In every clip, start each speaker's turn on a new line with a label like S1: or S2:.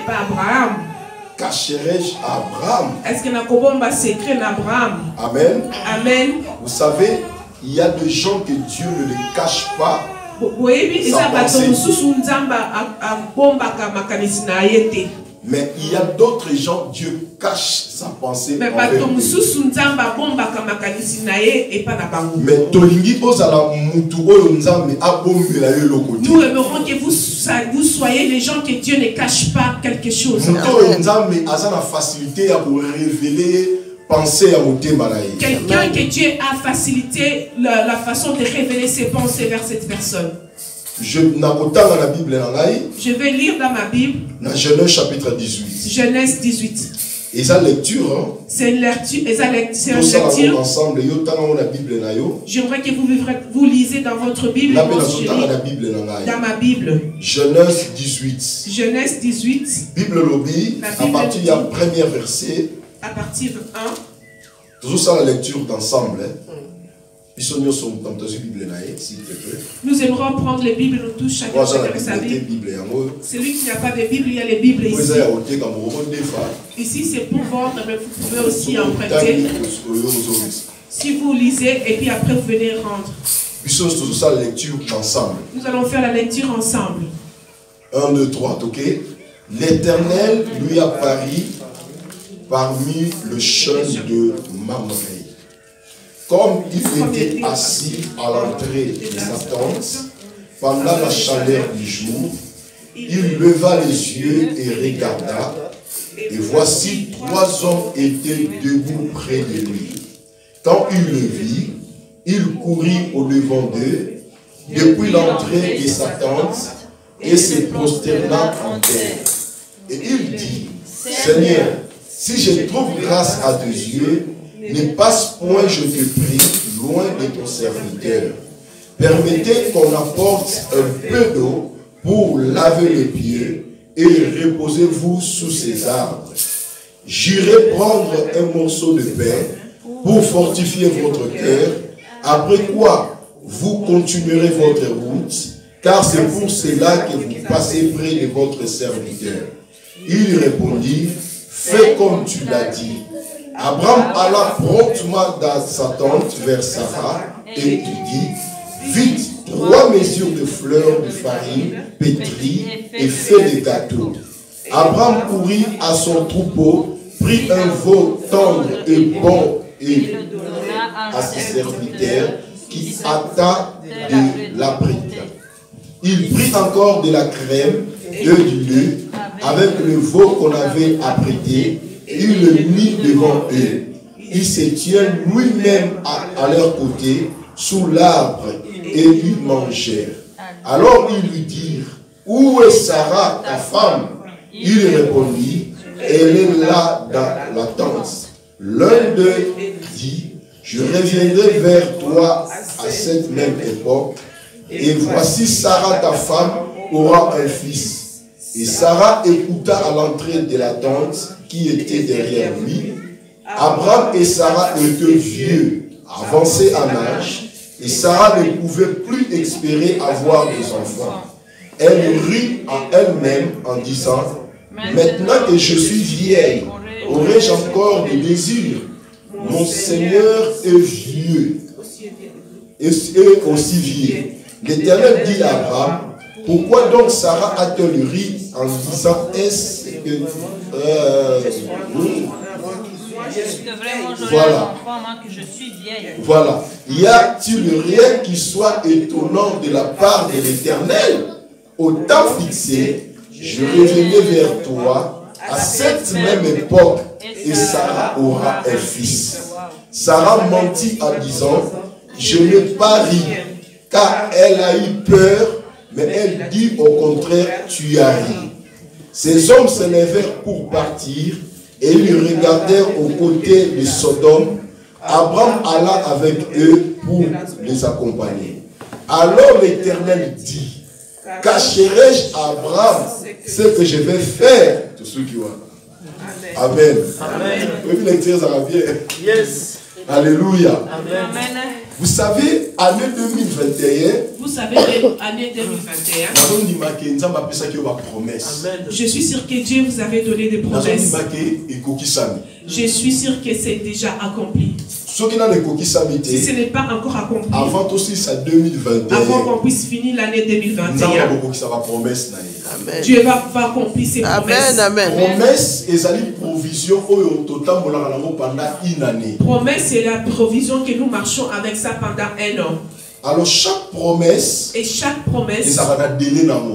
S1: pas Abraham?
S2: Cacherai-je à Abraham?
S1: Est-ce que nakobomba secret d'Abraham?
S2: Amen.
S1: Amen.
S2: Vous savez, il y a des gens que Dieu ne les cache pas. Mais il y a d'autres gens, Dieu cache sa pensée. Mais
S1: nous aimerons que vous soyez les gens que Dieu ne cache pas quelque chose. Quelqu'un que Dieu a facilité la façon de révéler ses pensées vers cette personne.
S2: Je vais
S1: lire dans ma Bible.
S2: Dans Genèse chapitre 18.
S1: Genèse 18.
S2: Et sa lecture.
S1: C'est une lecture.
S2: Ensemble.
S1: J'aimerais que vous lisez dans votre Bible. Dans ma Bible.
S2: Genèse 18.
S1: Genèse 18.
S2: Bible lobby. À partir du premier verset.
S1: À partir de 1.
S2: Toujours ça la lecture d'ensemble.
S1: Nous aimerons prendre les Bibles, nous tous, chacun avec sa Bible. Celui qui n'a pas de Bible, il y a les Bibles ici. Ici, c'est pour vendre, mais vous pouvez aussi emprunter. Si vous lisez, et puis après, vous venez rendre. Nous allons faire la lecture ensemble.
S2: 1, 2, 3, ok. L'Éternel lui apparut parmi le chêne de Mamré. Comme il était assis à l'entrée de sa tente, pendant la chaleur du jour, il leva les yeux et regarda, et voici 3 hommes étaient debout près de lui. Quand il le vit, il courut au-devant d'eux, depuis l'entrée de sa tente, et se prosterna en terre. Et il dit, Seigneur, si je trouve grâce à tes yeux, ne passe point, je te prie, loin de ton serviteur. Permettez qu'on apporte un peu d'eau pour laver les pieds et reposez-vous sous ces arbres. J'irai prendre un morceau de pain pour fortifier votre cœur, après quoi vous continuerez votre route, car c'est pour cela que vous passez près de votre serviteur. Il répondit, fais comme tu l'as dit. Abraham alla promptement dans sa tente vers Sarah et lui dit, vite, 3 mesures de fleurs de farine pétrie et fais des gâteaux. Abraham courut à son troupeau, prit un veau tendre et bon et à ses serviteurs qui hâta de l'apprêter. Il prit encore de la crème et du lait avec le veau qu'on avait apprêté. Il le mit devant eux. Il se tient lui-même à leur côté, sous l'arbre, et ils mangèrent. Alors ils lui dirent, où est Sarah, ta femme? Il répondit, elle est là dans la tente. L'un d'eux dit, je reviendrai vers toi à cette même époque, et voici Sarah, ta femme, aura un fils. Et Sarah écouta à l'entrée de la tente qui était derrière lui. Abraham et Sarah étaient vieux, avancés en âge, et Sarah ne pouvait plus espérer avoir des enfants. Elle rit en elle-même en disant, maintenant que je suis vieille, aurais-je encore des désirs? Mon Seigneur est vieux, et aussi vieux. L'Éternel dit à Abraham, pourquoi donc Sarah a-t-elle ri en disant, est-ce que... Voilà. Voilà. Y a-t-il rien qui soit étonnant de la part de l'Éternel? Au temps fixé, je reviendrai vers toi à cette même époque et Sarah aura un fils. Sarah mentit en disant, je n'ai pas ri, car elle a eu peur, mais elle dit au contraire, tu as ri. Ces hommes se levèrent pour partir et ils regardèrent aux côtés de Sodome. Abraham alla avec eux pour les accompagner. Alors l'Éternel dit, cacherai-je à Abraham ce que je vais faire? Tous ceux qui voient. Amen. Amen. Vous pouvez lecture arabienne. Yes. Alléluia. Amen. Vous savez, année 2021.
S1: Vous savez, année 2021. Je suis sûr que Dieu vous avait donné des promesses. Je suis sûr que c'est déjà accompli. Si ce n'est pas encore accompli, avant qu'on puisse finir l'année 2021, Dieu va accomplir ses promesses.
S2: Promesse et provision pendant une année.
S1: Promesse, c'est la provision que nous marchons avec ça pendant un an.
S2: Alors chaque promesse,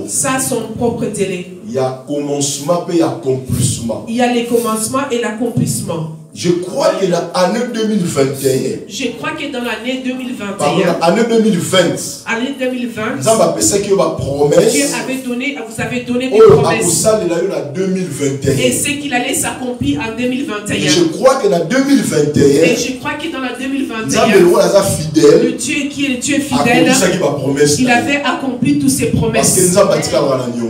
S1: ça a son propre délai.
S2: Il y a commencement et accomplissement.
S1: Il y a les commencements et l'accomplissement.
S2: Je crois que dans l'année 2021,
S1: je crois que dans l'année 2021,
S2: pardon, l'année 2020,
S1: Dieu avait donné, vous avez donné des promesses. Et c'est qu'il allait s'accomplir en 2021.
S2: Et je crois que dans 2021,
S1: et je crois que dans la 2021, le Dieu qui est le Dieu fidèle, il avait accompli toutes ses promesses.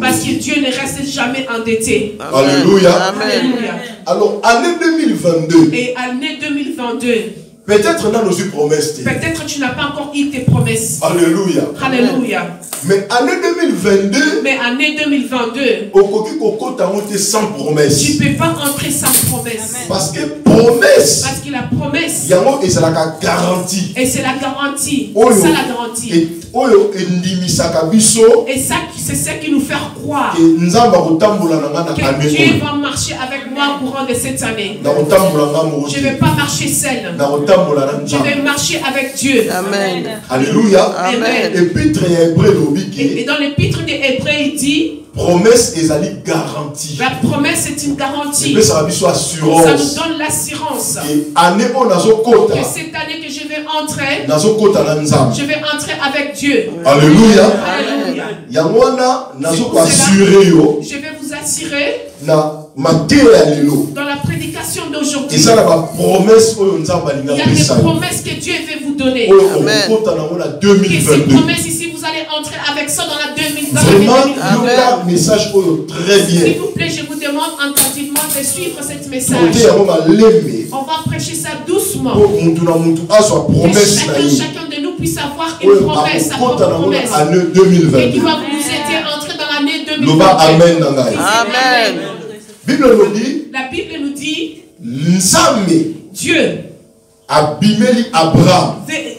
S1: Parce que Dieu ne reste jamais endetté.
S2: Alléluia.
S1: Alléluia.
S2: Alors, année 2022.
S1: Et année 2022.
S2: Peut-être dans nos promesses.
S1: Peut-être tu n'as pas encore eu tes promesses.
S2: Alléluia.
S1: Alléluia.
S2: Mais année 2022.
S1: Mais année 2022.
S2: Sans promesse.
S1: Tu ne peux pas entrer sans promesse.
S2: Parce que promesse.
S1: Parce que la promesse.
S2: Et c'est la garantie.
S1: Et c'est la garantie. C'est ça la garantie. Et ça, c'est ce qui nous fait croire que Dieu va marcher avec moi au courant de cette année. Je ne vais pas marcher seul. Je vais marcher avec Dieu.
S2: Amen. Alléluia.
S1: Amen. Et dans l'épître des Hébreux, il dit
S2: promesse est une garantie.
S1: La promesse est une garantie.
S2: Ça nous
S1: donne l'assurance.
S2: Que
S1: cette année que je vais entrer, je vais entrer avec Dieu.
S2: Alléluia.
S1: Alléluia. Je vais vous assurer dans la prédication d'aujourd'hui. Il y a des promesses que Dieu veut vous donner. Que ces promesses ici, vous allez entrer avec ça dans la 2020.
S2: Vraiment, message très bien.
S1: S'il vous plaît, je vous demande attentivement de suivre cette message. On va prêcher ça doucement. Que chacun de nous puisse avoir une promesse, sa propre promesse. Et qui va vous aider à entrer dans l'année 2020.
S2: Amen.
S1: La Bible nous dit
S2: Dieu Abimeli Abraham.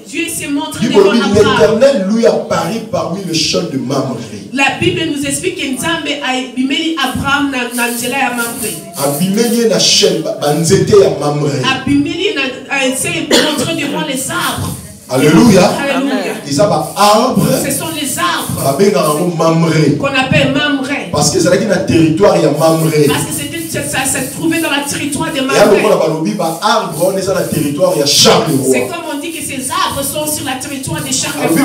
S1: Dieu s'est montré devant Abraham.
S2: L'Éternel lui apparaît parmi le champ de Mamré.
S1: La Bible nous explique que Nzambe abimeli Abraham na nzela ya Mamré.
S2: Abimeli na shemba banzete ya Mamré.
S1: Abimeli s'est montré devant les arbres.
S2: Alléluia.
S1: Alléluia.
S2: Ce
S1: sont les arbres qu'on appelle Mamré.
S2: Parce que c'est là qu'il y a un territoire, il y a Mamré.
S1: Parce que ça se trouvait dans le territoire de Mamré. C'est comme on dit que ces arbres sont sur le territoire de Charlemagne. On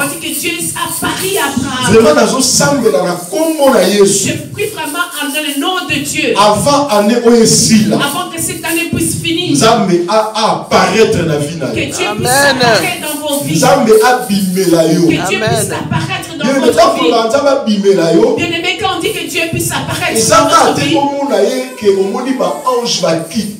S1: dit que Dieu a pari à Abraham. Je prie vraiment dans le nom de Dieu. Avant que cette année puisse finir. Que Dieu puisse apparaître dans vos vies. Que Dieu puisse apparaître dans votre vie. Bien aimé, quand on dit que Dieu puisse apparaître dans votre vie,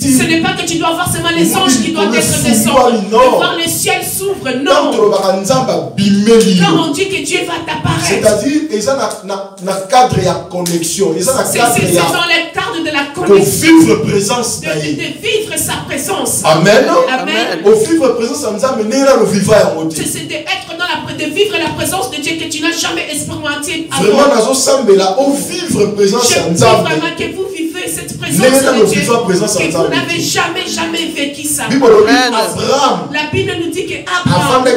S1: ce n'est pas que tu dois voir seulement les anges qui doivent être descendus, de voir le ciel s'ouvre. Non. Quand on dit que Dieu va t'apparaître,
S2: c'est-à-dire c'est dans le cadre de la connexion.
S1: C'est dans le cadre de la connexion.
S2: De vivre présence.
S1: De vivre sa présence.
S2: Amen.
S1: Amen.
S2: Au vivre présence,
S1: c'est de vivre la présence de Dieu que tu n'as jamais expérimenté avant.
S2: Vraiment, vivre présence.
S1: Je prie vraiment que vous vivez cette présence de Dieu. Que vous n'avez jamais vécu ça. La Bible nous dit qu'Abraham, il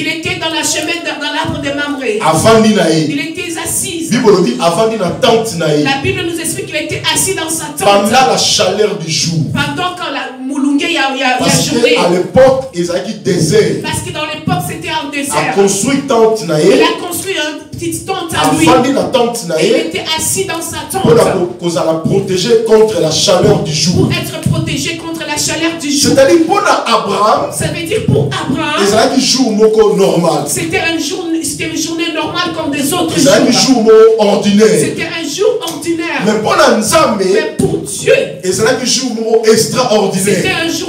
S1: était dans la chemin, dans l'arbre de Mamré. Il était assis. La Bible nous explique qu'il était assis dans sa tente.
S2: Pendant la chaleur du jour.
S1: Pendant quand la moulungue y a
S2: journée. À l'époque, ils avaient désert.
S1: Parce que dans l'époque, c'était un désert.
S2: Il a construit
S1: une petite tente à lui. Et il était assis dans sa tente.
S2: Pour protéger contre la chaleur du jour.
S1: Pour être protégé contre la chaleur du jour.
S2: C'est-à-dire pour Abraham.
S1: Ça veut dire pour Abraham.
S2: C'était un jour
S1: normal. C'était une journée normale comme des autres jours.
S2: C'était un jour ordinaire.
S1: C'était un jour ordinaire.
S2: Mais
S1: pour Dieu,
S2: c'était un jour extraordinaire.
S1: C'était un jour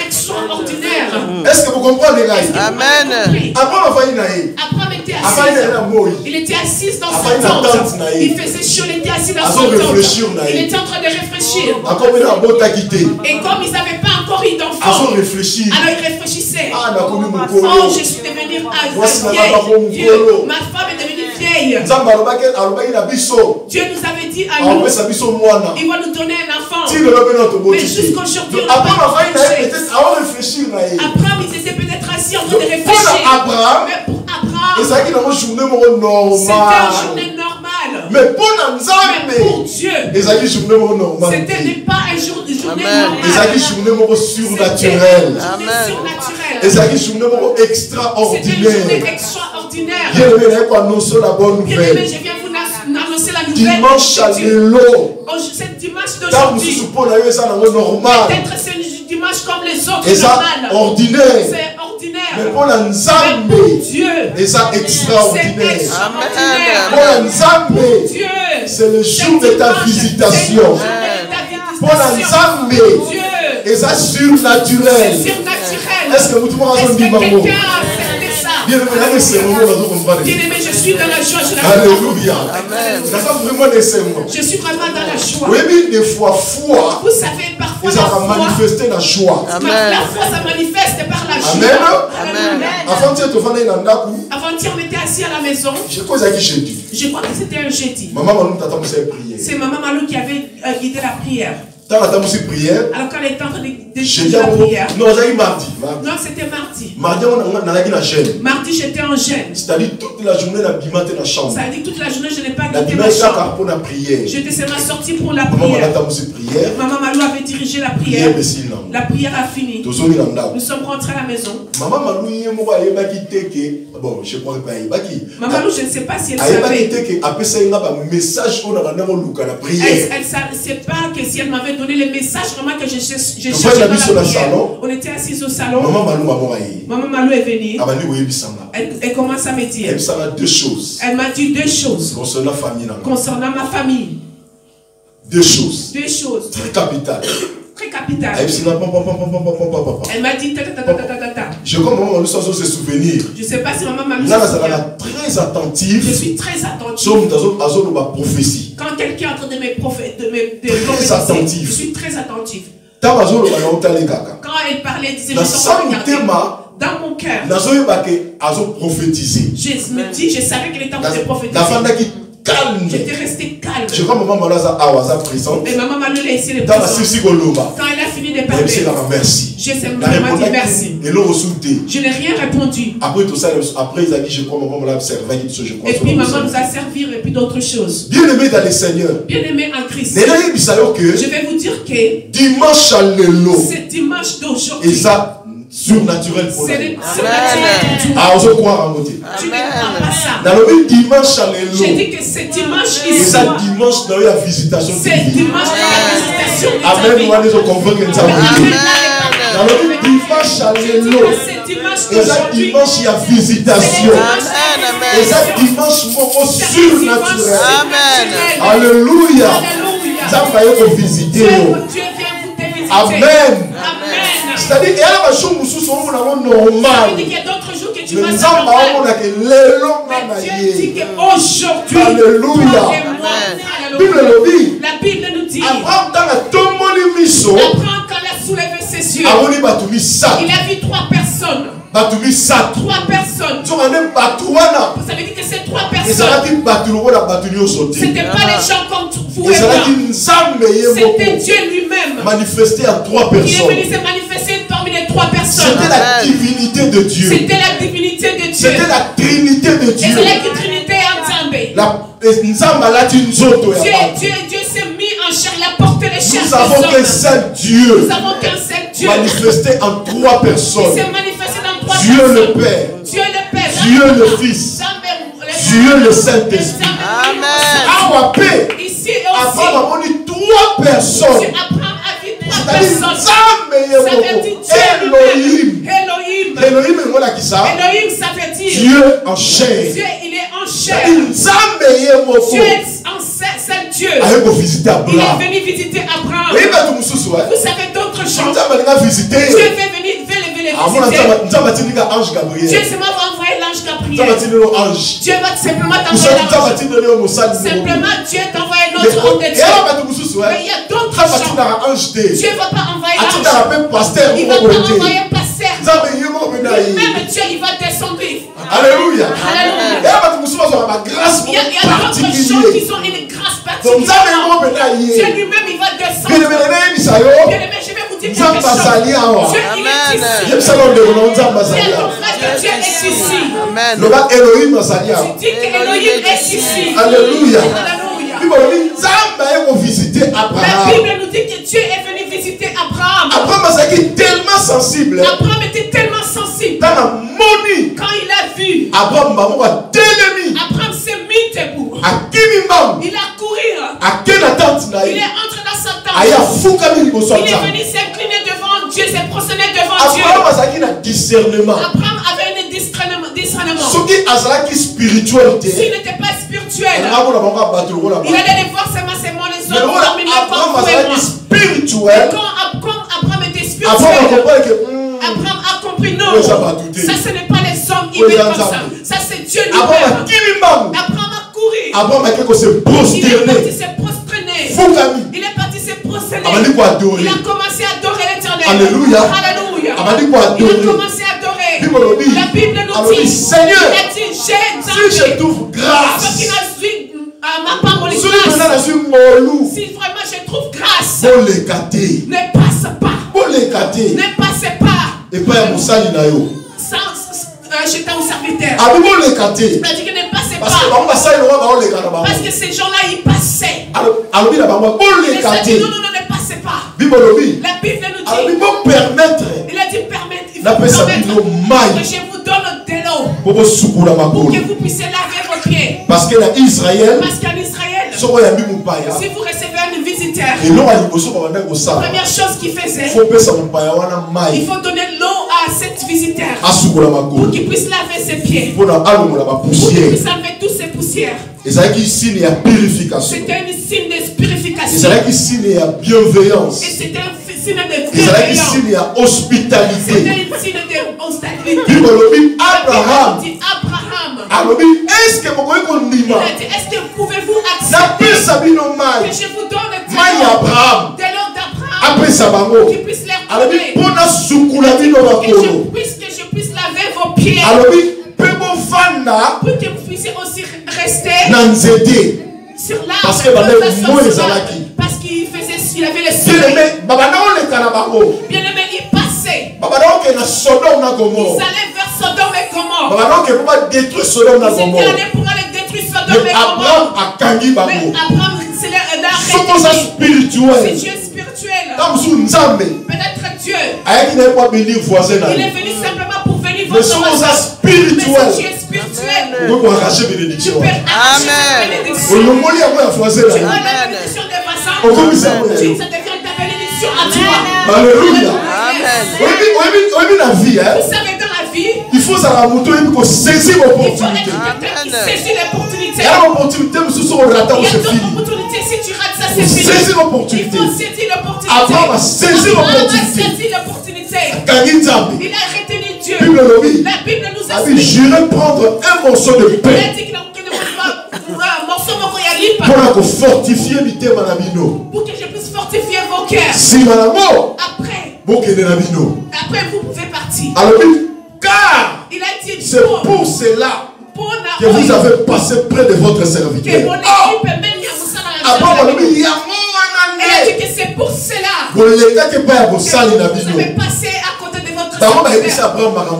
S1: extraordinaire.
S2: Est-ce que vous comprenez là?
S3: Amen.
S1: Abraham était assis. Il était assis dans sa tente. Il faisait chaud, il était assis dans sa tente. Il était en train de réfléchir. Et comme ils n'avaient pas encore eu d'enfant, alors il réfléchissait. Oh, je suis devenu vieille. Ma femme est devenue vieille. Dieu nous avait dit à nous, il va nous donner un enfant. Mais jusqu'aujourd'hui, on n'a pas réfléchi. Abraham, il était peut-être assis en train de réfléchir. Mais pour Abraham, c'était une journée normale.
S2: Mais pour
S1: Dieu, c'était pas une journée normale.
S2: C'était une journée surnaturelle. C'était une journée extraordinaire.
S1: Bien-aimé, je viens vous annoncer la nouvelle.
S2: Dimanche à l'élo.
S1: C'est dimanche d'aujourd'hui. Peut-être c'est un dimanche comme les autres.
S2: C'est ordinaire.
S1: C'est ordinaire.
S2: Mais pour
S1: Dieu,
S2: c'est extraordinaire.
S1: Pour Dieu,
S2: c'est le jour de ta visitation. Pour Dieu, c'est surnaturel. Est-ce que vous pouvez dire
S1: bien-aimé, je suis dans la joie.
S2: Alléluia.
S1: Je suis vraiment dans la joie.
S2: Oui, des fois, foi.
S1: Vous savez, parfois,
S2: ça va manifester la joie.
S1: La foi, ça manifeste par la joie.
S2: Amen.
S1: Avant-hier, on était assis à la maison. Je crois que c'était un jeudi. C'est maman Malou qui avait guidé la prière. Alors quand elle était en train de guider la prière.
S2: Non,
S1: c'était mardi.
S2: Mardi,
S1: j'étais en gêne.
S2: C'est-à-dire toute la journée, la chambre.
S1: Ça veut dire toute la journée, je n'ai pas quitté ma chambre. J'étais seulement sorti pour la prière. Maman Malou avait dirigé la prière. La prière a fini. Nous sommes rentrés à la maison. Maman Malou, je ne sais pas si elle savait. Elle ne sait pas que si elle m'avait donné les messages vraiment que je cherchais dans la prière. On était assis au salon. Maman Malou est venue. Elle commence à me dire. Elle m'a dit deux choses. Concernant ma famille.
S2: Deux choses.
S1: Très
S2: capitales.
S1: Elle m'a dit
S2: je sais comment maman se souvenir.
S1: Je sais pas si maman Malou
S2: très attentive.
S1: Je suis très attentive. Quand quelqu'un est en train de me prophétiser, je suis très attentive. Quand elle parlait, elle disait, dans mon cœur, je savais qu'elle était en train de prophétiser.
S2: Calme.
S1: J'étais resté calme.
S2: Je crois que maman Malou est présente.
S1: Et maman Malou a essayé de présenter. Quand elle a fini de parler, j'ai simplement dit merci. Je n'ai rien répondu.
S2: Après, il a dit, je crois que maman Malou a servi.
S1: Et puis maman nous a servi et puis d'autres choses.
S2: Bien-aimé dans le Seigneur.
S1: Bien-aimé en Christ. Je vais vous dire que
S2: dimanche à l'élo.
S1: C'est dimanche d'aujourd'hui.
S2: Surnaturel pour la vie.
S1: Tu ne crois pas ça.
S2: Dans le dimanche à l'élo.
S1: J'ai dit que c'est dimanche ici.
S2: Et ça dimanche dans la visitation.
S1: C'est dimanche dans la visitation.
S2: Amen. Dans le dimanche à l'élo. Et ça dimanche il y a visitation. Et ça dimanche surnaturel. Alléluia. Ça va être visité. Amen. C'est-à-dire qu'il y a des choses qui sont normales.
S1: Il y a d'autres jours que tu
S2: vas
S1: savoir. Mais Dieu dit qu'aujourd'hui,
S2: alléluia.
S1: La Bible nous dit
S2: Abraham, quand
S1: elle a soulevé ses yeux, il a vu trois personnes. Trois personnes. Ça veut dire que ces trois personnes, c'était pas les gens comme vous et moi. C'était Dieu lui-même
S2: manifesté à trois personnes.
S1: Qui est venu se manifester parmi les trois personnes.
S2: C'était la divinité de Dieu.
S1: C'était la divinité de Dieu.
S2: C'était la trinité de Dieu.
S1: Et c'est la trinité ensemble. Dieu s'est mis en chair, il a porté les chairs.
S2: Nous avons qu'un seul Dieu.
S1: Nous avons qu'un seul Dieu.
S2: Manifesté en trois personnes.
S1: Il s'est manifesté dans trois
S2: Dieu
S1: personnes.
S2: Le Père.
S1: Dieu le Père.
S2: Dieu le Fils. Dieu le Saint-Esprit.
S1: Amen.
S2: Ici et aussi. Abraham a vu trois personnes.
S1: par personne. Ça veut dire Dieu lui-même. Elohim. Elohim, ça veut dire
S2: Dieu en chair.
S1: Dieu, il est en chair.
S2: Dieu
S1: est en seul Dieu. Il est venu visiter Abraham. Vous savez d'autres gens. Dieu fait venir les visiter. Dieu seulement va envoyer l'ange Gabriel. Dieu va simplement t'envoyer l'ange. Simplement Dieu t'envoie notre homme de Dieu. Mais il y a d'autres gens. Dieu ne va pas envoyer l'ange. Il ne va pas envoyer un pasteur. Même Dieu, il va descendre.
S2: Alléluia.
S1: Il y a d'autres gens qui sont une grâce particulière. Dieu lui-même, il va descendre. Bien aimé, je vais vous dire quelque chose. Dieu, il est ici. Dieu est ici.
S2: Amen. Elohim
S1: tu dis que Elohim est ici.
S2: Alléluia.
S1: La Bible nous dit que Dieu est venu visiter Abraham.
S2: Abraham était tellement sensible.
S1: Abraham était tellement sensible. Quand il a vu,
S2: Abraham
S1: s'est mis debout. Il a couru. Il est entré dans sa tente. Il est venu s'incliner devant Dieu, s'est prosterné devant Dieu. Abraham avait un discernement. S'il n'était pas spirituel, il allait les voir seulement c'est moi les autres. Quand Abraham était spirituel, Abraham a compris non. Ça ce n'est pas les hommes qui viennent comme ça. Ça c'est Dieu lui-même. Abraham a couru. Il est parti se prosterner. Il est parti se prosterner. Il a commencé à adorer l'Éternel.
S2: Alléluia.
S1: Alléluia. Il a commencé à adorer. La Bible nous dit,
S2: Seigneur,
S1: il a dit,
S2: si je trouve grâce,
S1: si vraiment je trouve grâce, ne passe pas. Ne passez pas.
S2: Et pas un moussali na yo.
S1: J'étais un serviteur. Il a dit que ne passez pas. Parce que ces gens-là, ils passaient. Il a dit non, ne passez pas. La Bible nous dit. Il a dit permettre. Il faut permettre que je vous donne de l'eau. Pour que vous puissiez laver vos pieds.
S2: Parce qu'en Israël,
S1: si vous recevez un visiteur, la première chose qu'il faisait, il faut donner l'eau à cet visiteur pour qu'il puisse laver ses pieds, pour qu'il puisse enlever toutes ses poussières. C'était un signe de purification.
S2: Et c'était un signe de bienveillance.
S1: Et c'était un signe de bienveillance.
S2: C'était un signe d'hospitalité.
S1: C'était un signe d'hospitalité.
S2: Abraham. Est-ce que
S1: pouvez-vous accepter que je vous donne de l'eau d'Abraham qui puisse les couler, que je puisse laver vos pieds, pour que vous puissiez aussi rester sur l'arbre parce qu'il faisait, il avait les cieux. Bien aimé, il passait. Ils allaient vers Sodome et Gomorrhe. Ils étaient allés pour aller détruire Sodome et Gomorrhe. Mais Abraham, c'est Dieu spirituel. Peut-être Dieu. Il est venu simplement pour venir votre voisin. Mais si tu es spirituel, tu peux arracher la bénédiction. Tu as la bénédiction des voisins. Ça devient ta bénédiction à toi.
S2: Alléluia.
S1: Vous savez, dans la vie,
S2: il faut saisir l'opportunité.
S1: Saisir l'opportunité. Il y a d'autres opportunités. Si tu rates ça, c'est fini. Il faut saisir l'opportunité.
S2: Abraham a saisi l'opportunité.
S1: Il a retenu Dieu. La Bible nous a dit,
S2: j'irai prendre un morceau de pain.
S1: Il a dit qu'il un morceau
S2: pour fortifier
S1: pour que je puisse fortifier vos cœurs. Après vous pouvez partir.
S2: Car
S1: il a dit
S2: c'est pour cela que vous avez passé près de votre serviteur.
S1: Il a dit que c'est pour cela que vous avez passé à côté de votre serviteur.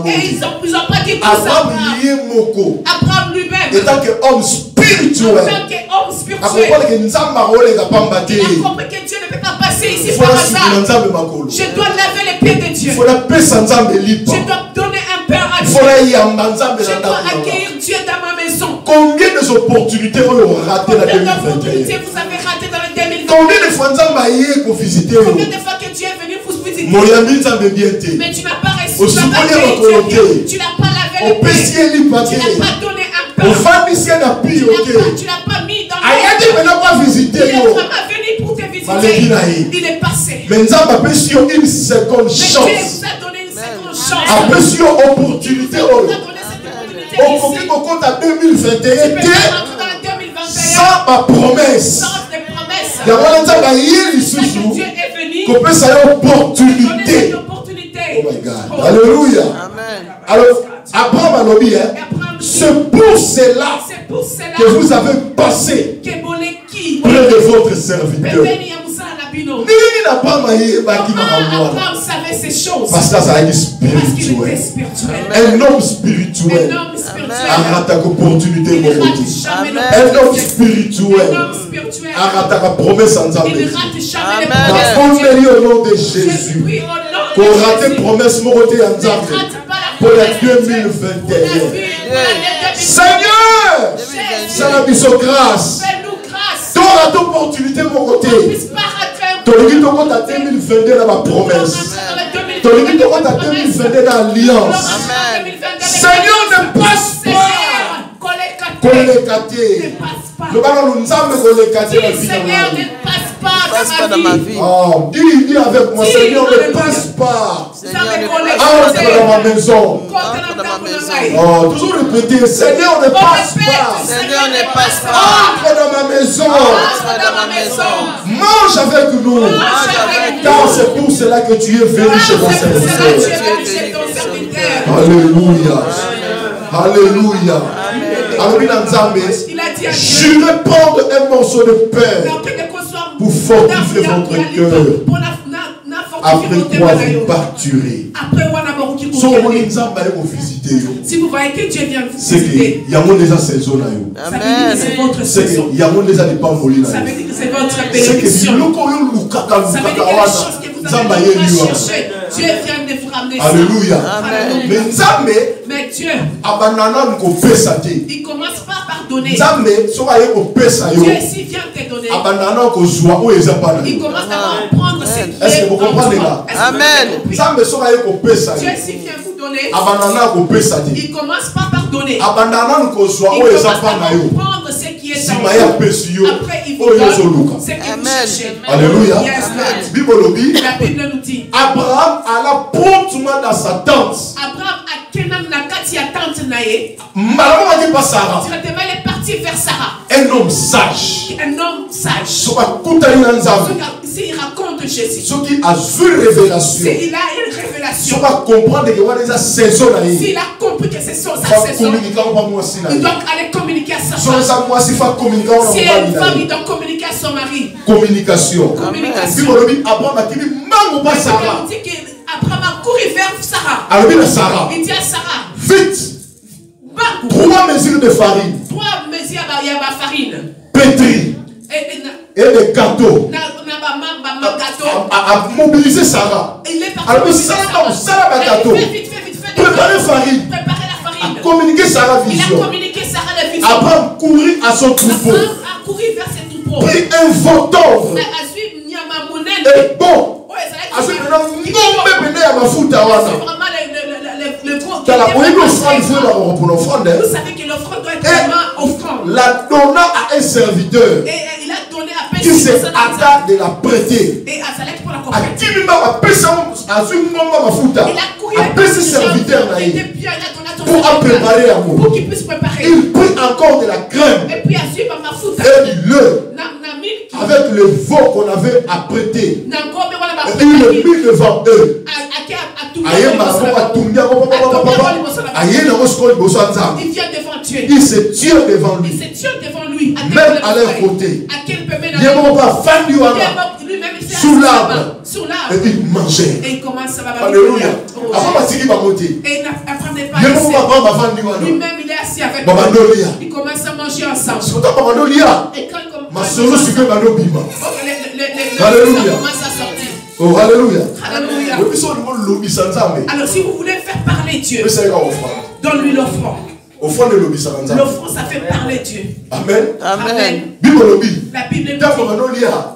S1: Et ils n'ont pas dit tout ça. Abraham lui-même,
S2: étant qu'homme spirituel,
S1: il a compris que Dieu ne peut pas passer ici par hasard. Je dois laver les pieds de Dieu. Je dois donner un pain à Dieu. Je dois accueillir Dieu dans ma maison.
S2: Combien d'opportunités vous avez raté dans 2021?
S1: Vous avez raté dans le 2021?
S2: Combien de fois Dieu
S1: générosité. Mais tu n'as pas reçu. Tu n'as pas lavé les pieds. Tu n'as pas donné un pain. Tu n'as pas mis dans le. Il est vraiment venu pour te visiter. Il est passé.
S2: Mais Dieu vous a donné une seconde chance. Une opportunité. Au compte à 2021, sans ma promesse. Il y a Dieu est venu pour opportunité. Oh my God. Alléluia. Alors, Abraham a dit, c'est pour cela que vous avez passé près de votre serviteur.
S1: Abraham savait ces choses.
S2: Parce que ça a été spirituel. Un homme spirituel. Arataka opportunité mon côté. Un homme spirituel. Arataka promesse en Zambie. Amen. Au nom de Jésus. Qu'on rate promesse mon côté en Zambie. Pour la 2021. Seigneur, c'est la mise en grâce. Ton rate opportunité mon côté. Ton équipe compte à 2022 dans ma promesse. Ton équipe compte à 2022 dans l'alliance. Seigneur, ne passe pas. Collecté. Le ballon nous sommes collectés.
S1: Seigneur, ne passe pas dans ma vie.
S2: Oh, dis avec moi, Seigneur, ne passe pas. Entre dans ma maison. Oh, toujours répéter, Seigneur, ne passe pas.
S3: Seigneur, ne passe pas.
S2: Entre dans ma maison. Mange avec nous. Car c'est pour cela que tu es venu chez mon serviteur. Alléluia. Alléluia. Je vais prendre un morceau de pain pour fortifier votre cœur. Après quoi vous partirez.
S1: Si vous voyez que Dieu vient vous visiter,
S2: il y a déjà saison.
S1: C'est votre saison.
S2: Il y a déjà des pas molli.
S1: Ça veut dire que c'est votre bénédiction. Ça veut dire que les choses que vous avez cherché, Dieu vient de vous ramener ça.
S2: Alléluia.
S1: Mais Dieu, il commence pas par donner. Dieu ici vient te donner. Il commence d'abord à prendre ce qui est.
S2: Est-ce que vous comprenez là?
S3: Amen.
S1: Dieu ici vient vous donner. Il commence pas par donner. Il commence d'abord à prendre ce qui est dans vous. Après, il vous donne ce que vous cherchez.
S2: Alléluia.
S1: La Bible nous dit.
S2: Abraham alla promptement dans sa tente.
S1: Abraham a kenan na kati ya tente na ye.
S2: Sarah.
S1: Directement il est parti vers Sarah.
S2: Un homme sage.
S1: Un homme sage. S'il raconte Jésus.
S2: Ce qui a vu révélation.
S1: Il a une révélation.
S2: S'il a
S1: compris que c'est sa saison. Il doit aller communiquer à sa femme. Si elle est une femme, il doit communiquer à son mari.
S2: Communication.
S1: Abraham a couru vers Sarah. Il dit à Sarah,
S2: vite, 3 mesures de farine.
S1: 3 mesures de farine.
S2: Pétri. Et des gâteaux. À mobiliser Sarah.
S1: Il est parti.
S2: Alors, Sarah gâteau. Préparez farine. À communiquer Sarah vision.
S1: Il a communiqué Sarah la vision.
S2: Abraham courir à son troupeau.
S1: Abraham a couru vers ses troupeaux.
S2: Pris un vautour. Et bon. Vous savez
S1: que l'offrande doit être vraiment offrande.
S2: La donna à un serviteur.
S1: Et il a donné à
S2: qui s'est hâta de la prêter.
S1: Et à Salek pour la
S2: il a
S1: couru
S2: à ce serviteur pour préparer l'amour.
S1: Pour qu'il puisse préparer.
S2: Il prit encore de la crème.
S1: Et puis à suivre ma fouta.
S2: Et du lait. Avec le veau qu'on avait apprêté. Et il le mit devant eux. Il
S1: vient devant Dieu.
S2: Il se tient devant lui. Même à leur côté. Sous l'arbre. Et il mangeait.
S1: Et il commence à
S2: Alléluia.
S1: lui-même il est assis avec nous. Il commence à manger ensemble. Et quand
S2: Alléluia.
S1: commence à sortir.
S2: Oh, alléluia.
S1: Alléluia. Alors si vous voulez faire parler Dieu, donne-lui l'offrande. L'offrande, ça fait parler Dieu.
S2: Amen.
S3: Amen.
S1: La Bible dit,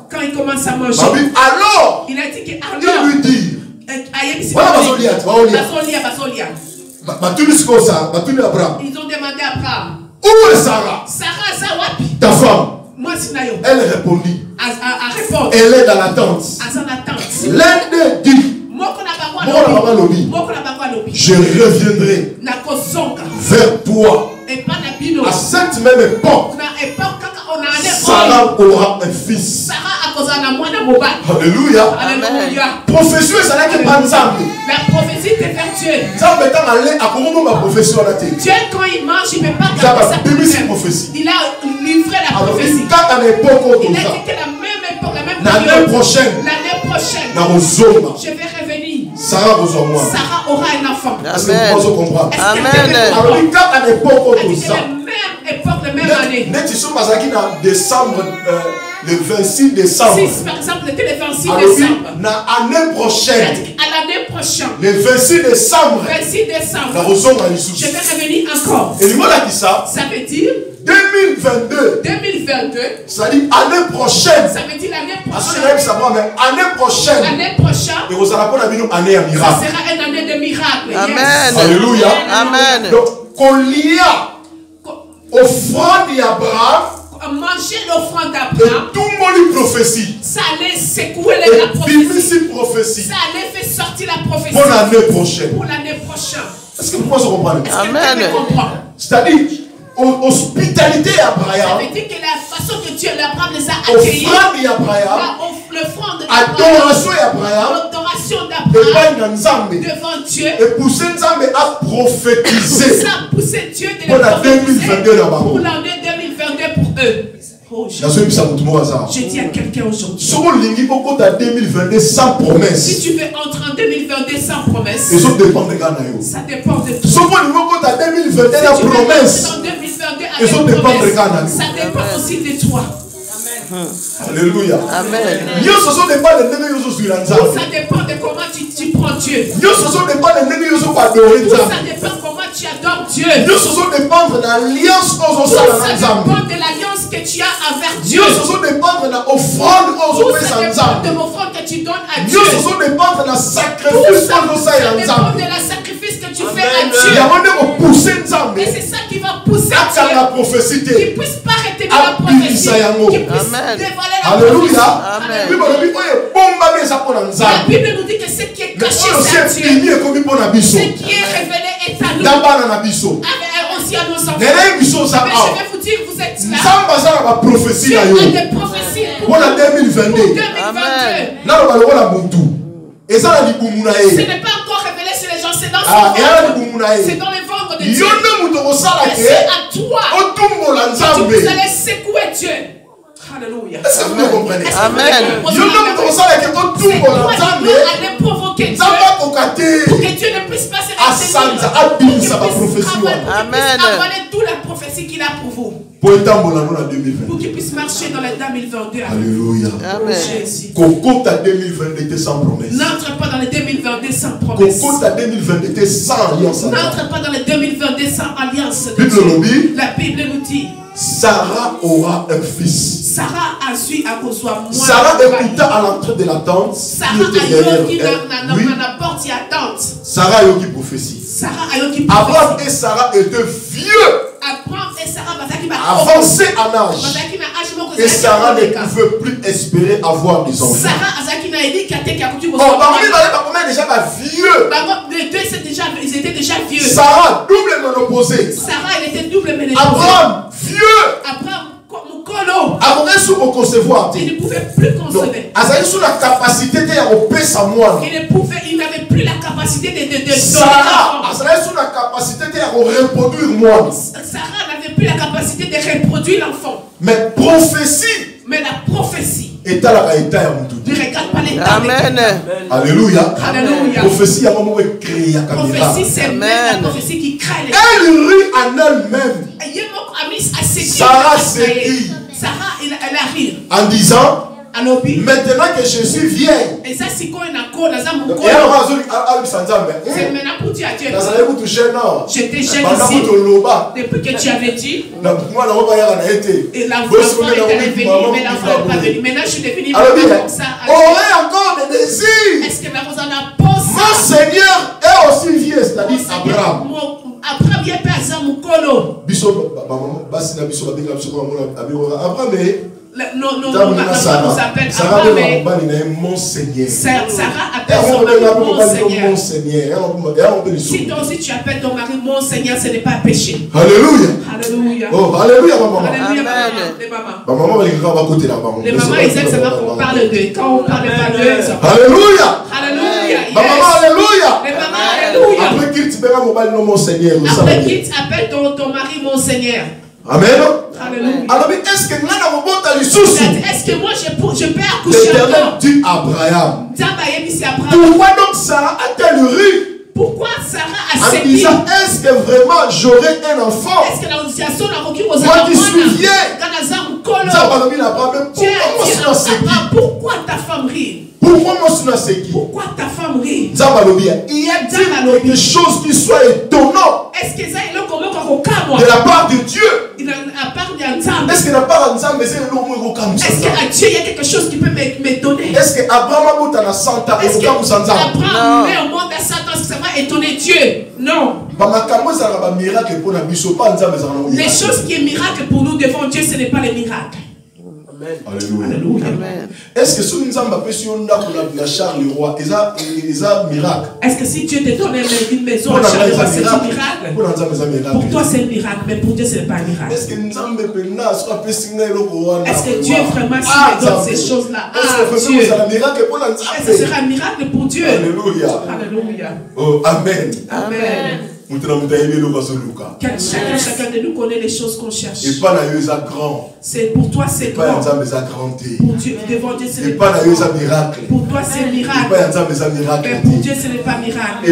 S1: quand il commence à manger,
S2: alors,
S1: il a dit que
S2: il lui dit,
S1: Ils ont demandé à Abraham.
S2: Où est Sarah? Ta femme. Elle répondit. Elle est dans la tente. L'un d'eux dit. Je reviendrai vers toi. À cette même époque, Sarah aura un fils. Alléluia. Prophétie, ça n'est pas ensemble.
S1: La prophétie est vers Dieu.
S2: Dieu,
S1: quand il mange, il ne peut pas garder sa prophétie. Il a livré la prophétie. Il a dit que la même époque, la même période, l'année prochaine, je vais revenir. Sarah aura un enfant.
S2: Amen.
S1: Amen. Alors, il y a la même époque, la même année.
S2: Décembre, le 26 décembre.
S1: Si, par exemple, c'était le 26 décembre.
S2: L'année prochaine.
S1: À l'année prochaine.
S2: Le 26 décembre.
S1: 26 décembre.
S2: Je
S1: vais revenir encore.
S2: Et ça
S1: veut dire
S2: 2022.
S1: 2022.
S2: Ça dit année prochaine.
S1: Ça veut dire l'année prochaine.
S2: Année prochaine.
S1: Année prochaine.
S2: Et vous allez pour année à miracle.
S1: Ça sera une année de miracle.
S3: Amen.
S1: Yes.
S2: Alléluia.
S3: Amen.
S2: Donc, qu'on lia offrande d'Abraham.
S1: Manger l'offrande d'Abraham.
S2: Tout le monde prophétie.
S1: Ça allait secouer la
S2: prophétie.
S1: Ça allait faire sortir la prophétie.
S2: Pour l'année prochaine.
S1: Pour l'année prochaine.
S2: Est-ce que vous comprenez?
S3: Amen.
S2: C'est-à-dire, hospitalité d'Abraham.
S1: Ça veut dire que la façon que Dieu l'Abraham les a accueillis.
S2: Offrande d'Abraham.
S1: L'offrande
S2: d'Abraham.
S1: L'adoration d'Abraham. Devant Dieu.
S2: Et pousser Nzambe à prophétiser.
S1: Ça a poussé Dieu de
S2: pour l'année 2022 là-bas.
S1: Pour l'année 2022 pour eux. Oh,
S2: je
S1: dis à quelqu'un aujourd'hui. Si tu veux entrer en 2022 sans promesse, ça dépend de toi. Si tu veux entrer en 2022 avec promesse, ça dépend aussi de toi.
S2: Alléluia.
S3: Amen.
S1: Ça dépend de comment tu prends Dieu. Ça dépend comment tu adores Dieu. Ça dépend de l'alliance que tu as envers Dieu.
S2: Ça dépend de
S1: l'offrande que tu donnes à Dieu.
S2: Ça dépend de la
S1: sacrifice que tu fais à Dieu. Et c'est ça qui va pousser Dieu. Qui ne puisse pas retenir la prophétie. Qui puisse dévoiler la prophétie. La Bible nous dit que ce qui est caché c'est à Dieu. Ce qui est révélé est à nous. Aussi à nos enfants. Mais je vais vous dire, vous êtes là. Dieu a des prophéties pour 2022. Ce n'est pas encore révélé sur les gens, c'est dans son ventre. C'est dans les ventres de Dieu. Et c'est à toi que vous allez secouer Dieu. Alléluia.
S2: Est-ce que vous comprenez?
S3: Amen.
S1: C'est toi qui allez provoquer Dieu pour que Dieu ne puisse pas se retenir.
S3: Amen.
S1: Avaler toute la prophétie qu'il a pour vous. Pour qu'il puisse marcher dans le 2022.
S2: Alléluia.
S3: Amen.
S1: N'entre pas dans le 2022 sans promesse. N'entre pas dans le 2022 sans alliance de Dieu. La Bible nous dit
S2: Sarah aura un fils.
S1: Sarah a su à cause de moi.
S2: Sarah écouta à l'entrée de la tente.
S1: Sarah a eu qui n'a porte à tente.
S2: Sarah a eu qui prophétie.
S1: Sarah a eu qui prophétie.
S2: Abraham et Sarah étaient vieux.
S1: Abraham et Sarah
S2: avancés en âge. Et Sarah ne pouvait plus espérer avoir des enfants.
S1: Les deux ils étaient déjà vieux.
S2: Sarah double ménopausée.
S1: Sarah elle était double ménopausée.
S2: Abraham vieux.
S1: Abraham Mukolo.
S2: Abraham sous concevoir.
S1: Il ne pouvait plus concevoir.
S2: Azali sous la capacité de opérer sa moine.
S1: Il n'avait plus la capacité de
S2: Sarah azali sous la capacité de reproduire moine.
S1: Sarah n'avait plus la capacité de reproduire l'enfant.
S2: Mais prophétie.
S1: Mais la prophétie.
S2: Ne
S1: regarde pas l'état.
S3: Amen.
S2: Alléluia.
S1: Alléluia.
S2: Prophétie,
S1: c'est même la prophétie qui crée les gens.
S2: Elle rit en elle-même. Sarah s'est dit.
S1: Sarah, elle a ri.
S2: En disant, maintenant que je suis vieille.
S1: Et ça, c'est quoi une c'est maintenant pour dire à Dieu. J'étais jeune ici. Depuis que tu avais dit. Et la voix est venue, mais l'enfant n'est pas venu. Maintenant, je suis devenue comme ça.
S2: Aurait encore des désirs.
S1: Est-ce que nous en a posé
S2: mon Seigneur est aussi vieux, c'est-à-dire Abraham.
S1: Abraham est pas ça mon colo. Non, nous appelle Abraham, mais Sarah appelle son mari mon Seigneur. Si toi aussi tu appelles ton mari mon Seigneur, ce n'est pas péché.
S2: Alléluia.
S1: Alléluia.
S2: Oh, alléluia, maman.
S1: Alléluia, maman. Les mamans, ils aiment savoir qu'on parle d'eux. Quand on parle pas d'eux, ils sont.
S2: Alléluia.
S1: Alléluia.
S2: Maman, alléluia.
S1: Les mamans, alléluia.
S2: Après qu'il te mette mon mari mon Seigneur.
S1: Après qu'il t'appelle ton mari mon Seigneur.
S2: Amen.
S1: Alléluia.
S2: Alors, est-ce que
S1: est-ce que moi je peux accoucher
S2: encore? L'Éternel dit Abraham.
S1: Pourquoi
S2: donc Sarah a-t-elle ri?
S1: Pourquoi Sarah a
S2: séduit? En disant, est-ce que vraiment j'aurai un enfant?
S1: Est-ce que
S2: moi qui suis vieille.
S1: Pourquoi ta femme rit? Pourquoi ta femme rit?
S2: Il y a quelque chose qui soit étonnant de la part de Dieu. Est-ce que la part de Dieu,
S1: est-ce qu'à Dieu il y a quelque chose qui peut m'étonner?
S2: Est-ce que Abraham a 100 ans?
S1: Est-ce que Abraham met au monde à 100 ans? Est-ce que ça va étonner Dieu? Non. Les choses qui sont miracles pour nous devant Dieu, ce n'est pas les miracles.
S2: Alléluia. Alléluia. Est-ce que si nous avons la Charles Leroy, c'est miracle?
S1: Est-ce que si Dieu te donne une maison à Charles Leroy, c'est un miracle? Pour toi, c'est un miracle, mais pour Dieu, ce n'est pas un miracle.
S2: Est-ce que
S1: Dieu vraiment s'il donne ces choses-là? Dieu. Est-ce que ce sera un miracle pour Dieu?
S2: Alléluia.
S1: Alléluia.
S2: Oh, Amen.
S1: Amen. Chacun de nous connaît les choses qu'on cherche. C'est pour toi c'est grand. Pour Dieu, devant Dieu ce n'est pas
S2: miracle.
S1: Pour toi c'est miracle. Mais pour Dieu ce n'est pas miracle.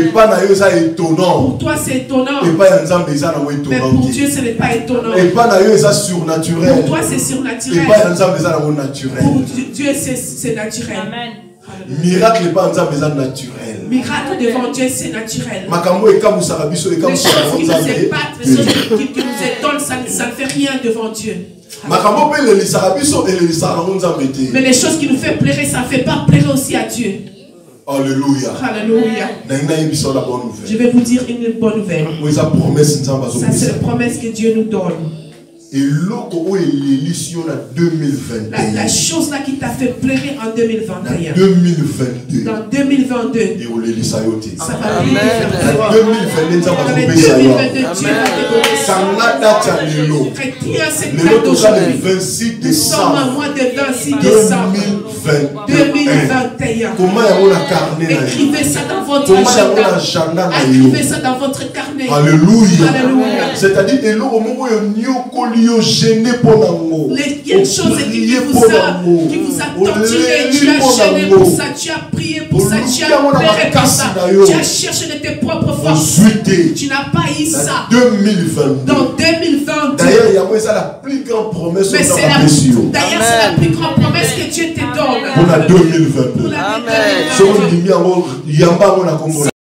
S1: Pour toi c'est étonnant. Mais pour Dieu ce n'est pas étonnant. Pour toi c'est surnaturel. Pour Dieu c'est naturel. Amen.
S2: Miracle n'est pas naturel.
S1: Miracle devant Dieu, c'est naturel. Les choses qui nous épatent, les choses qui nous étonnent, ça ne fait rien devant Dieu. Mais les choses qui nous font pleurer, ça ne fait pas pleurer aussi à Dieu.
S2: Alléluia.
S1: Alléluia. Je vais vous dire une bonne nouvelle. Ça, c'est la promesse que Dieu nous donne. La chose là qui t'a fait pleurer en 2021. Dans 2022. Ça va aller. Dans 2022, Dieu va te donner ça. Nous sommes au mois de 26 décembre 2021. Écrivez ça dans votre agenda. Écrivez ça dans votre carnet.
S2: Alléluia. C'est-à-dire
S1: quelque chose qui vous a torturé, tu as gêné pour ça, tu as prié pour ça, tu as pleuré pour ça, tu as cherché de tes propres forces, tu n'as pas eu ça. Dans 2022.
S2: D'ailleurs, c'est la plus grande promesse que
S1: Dieu te donne.
S2: Pour la 2022.